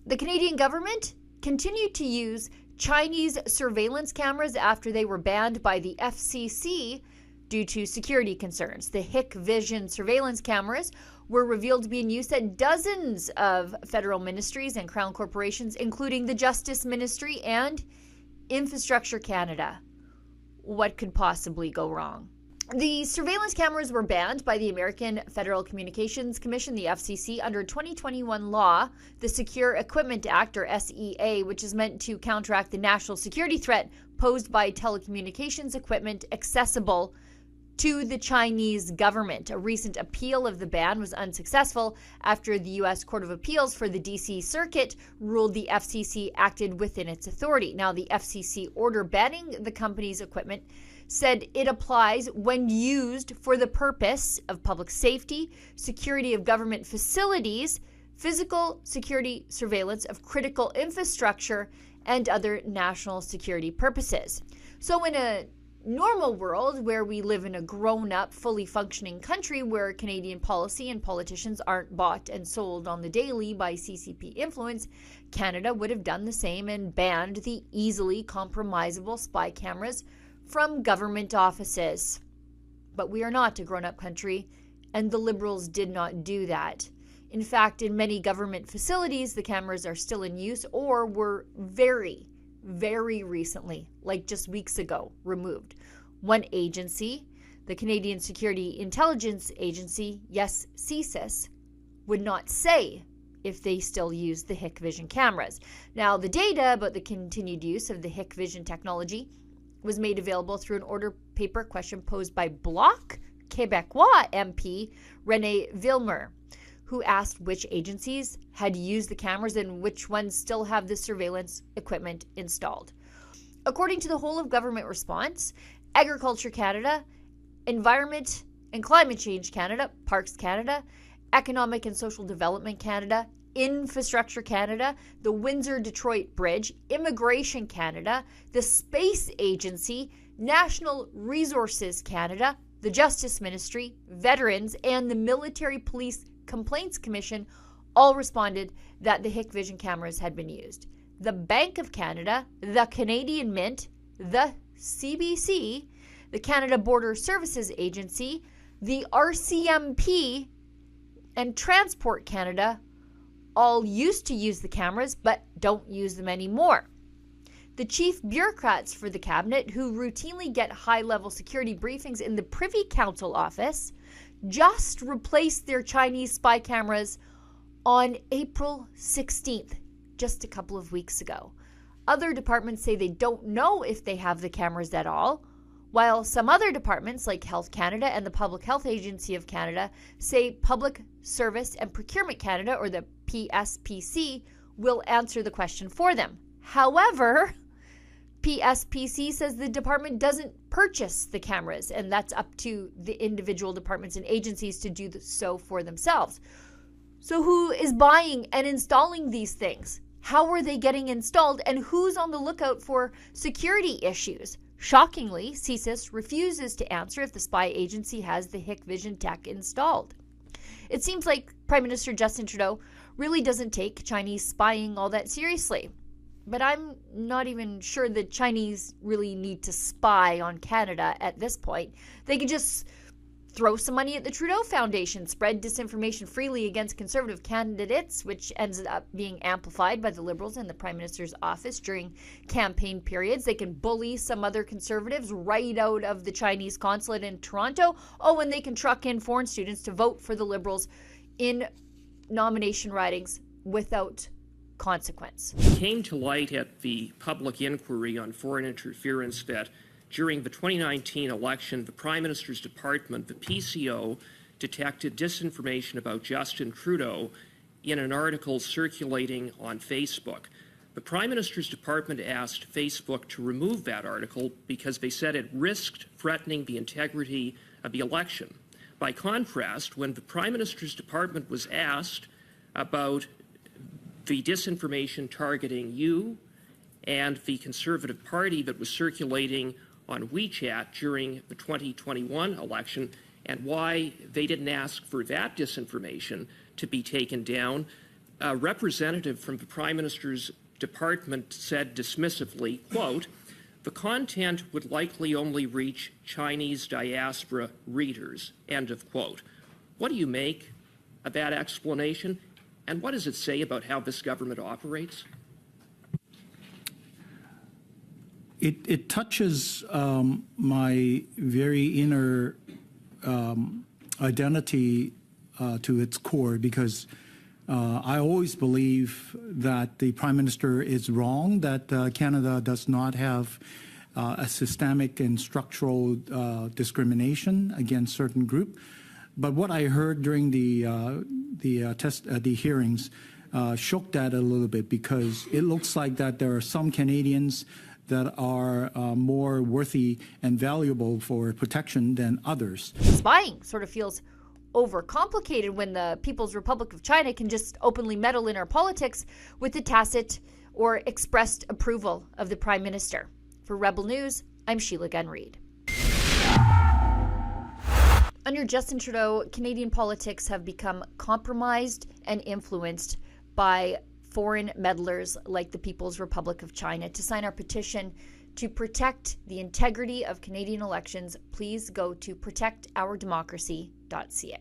The Canadian government continued to use Chinese surveillance cameras after they were banned by the FCC due to security concerns. The Hikvision surveillance cameras were revealed to be in use at dozens of federal ministries and crown corporations, including the Justice Ministry and Infrastructure Canada. What could possibly go wrong? The surveillance cameras were banned by the American Federal Communications Commission, the FCC, under 2021 law, the Secure Equipment Act, or SEA, which is meant to counteract the national security threat posed by telecommunications equipment accessible to the Chinese government. A recent appeal of the ban was unsuccessful after the U.S. Court of Appeals for the D.C. Circuit ruled the FCC acted within its authority. Now, the FCC order banning the company's equipment said it applies when used for the purpose of public safety, security of government facilities, physical security surveillance of critical infrastructure, and other national security purposes. So in a normal world where we live in a grown-up, fully functioning country where Canadian policy and politicians aren't bought and sold on the daily by CCP influence, Canada would have done the same and banned the easily compromisable spy cameras from government offices. But we are not a grown-up country, and the Liberals did not do that. In fact, in many government facilities, the cameras are still in use or were very recently, like just weeks ago, removed. One agency, the Canadian Security Intelligence Agency, yes, CSIS, would not say if they still use the Hikvision cameras. Now, the data about the continued use of the Hikvision technology was made available through an order paper question posed by Bloc Québécois MP René Villemur, who asked which agencies had used the cameras and which ones still have the surveillance equipment installed. According to the whole of government response, Agriculture Canada, Environment and Climate Change Canada, Parks Canada, Economic and Social Development Canada, Infrastructure Canada, the Windsor-Detroit Bridge, Immigration Canada, the Space Agency, National Resources Canada, the Justice Ministry, Veterans, and the Military Police Complaints Commission all responded that the Hikvision cameras had been used. The Bank of Canada, the Canadian Mint, the CBC, the Canada Border Services Agency, the RCMP, and Transport Canada all used to use the cameras but don't use them anymore. The chief bureaucrats for the cabinet, who routinely get high-level security briefings in the Privy Council office, just replaced their Chinese spy cameras on April 16th, just a couple of weeks ago. Other departments say they don't know if they have the cameras at all, while some other departments like Health Canada and the Public Health Agency of Canada say Public Service and Procurement Canada, or the PSPC, will answer the question for them. However, PSPC says the department doesn't purchase the cameras, and that's up to the individual departments and agencies to do so for themselves. So who is buying and installing these things? How are they getting installed? And who's on the lookout for security issues? Shockingly, CSIS refuses to answer if the spy agency has the Hikvision tech installed. It seems like Prime Minister Justin Trudeau really doesn't take Chinese spying all that seriously. But I'm not even sure the Chinese really need to spy on Canada at this point. They could just throw some money at the Trudeau Foundation, spread disinformation freely against Conservative candidates, which ends up being amplified by the Liberals in the Prime Minister's office during campaign periods. They can bully some other Conservatives right out of the Chinese consulate in Toronto. Oh, and they can truck in foreign students to vote for the Liberals in nomination ridings without consequence. It came to light at the public inquiry on foreign interference that during the 2019 election, the Prime Minister's Department, the PCO, detected disinformation about Justin Trudeau in an article circulating on Facebook. The Prime Minister's Department asked Facebook to remove that article because they said it risked threatening the integrity of the election. By contrast, when the Prime Minister's Department was asked about the disinformation targeting you and the Conservative Party that was circulating on WeChat during the 2021 election, and why they didn't ask for that disinformation to be taken down, A representative from the Prime Minister's department said dismissively, quote, "The content would likely only reach Chinese diaspora readers," end of quote. What do you make of that explanation, and what does it say about how this government operates? It touches my very inner identity to its core, because I always believe that the Prime Minister is wrong, that Canada does not have a systemic and structural discrimination against certain group. But what I heard during the hearings shook that a little bit, because it looks like that there are some Canadians that are more worthy and valuable for protection than others. Spying sort of feels overcomplicated when the People's Republic of China can just openly meddle in our politics with the tacit or expressed approval of the Prime Minister. For Rebel News, I'm Sheila Gunn Reid. Under Justin Trudeau, Canadian politics have become compromised and influenced by foreign meddlers like the People's Republic of China. To sign our petition to protect the integrity of Canadian elections, please go to protectourdemocracy.ca.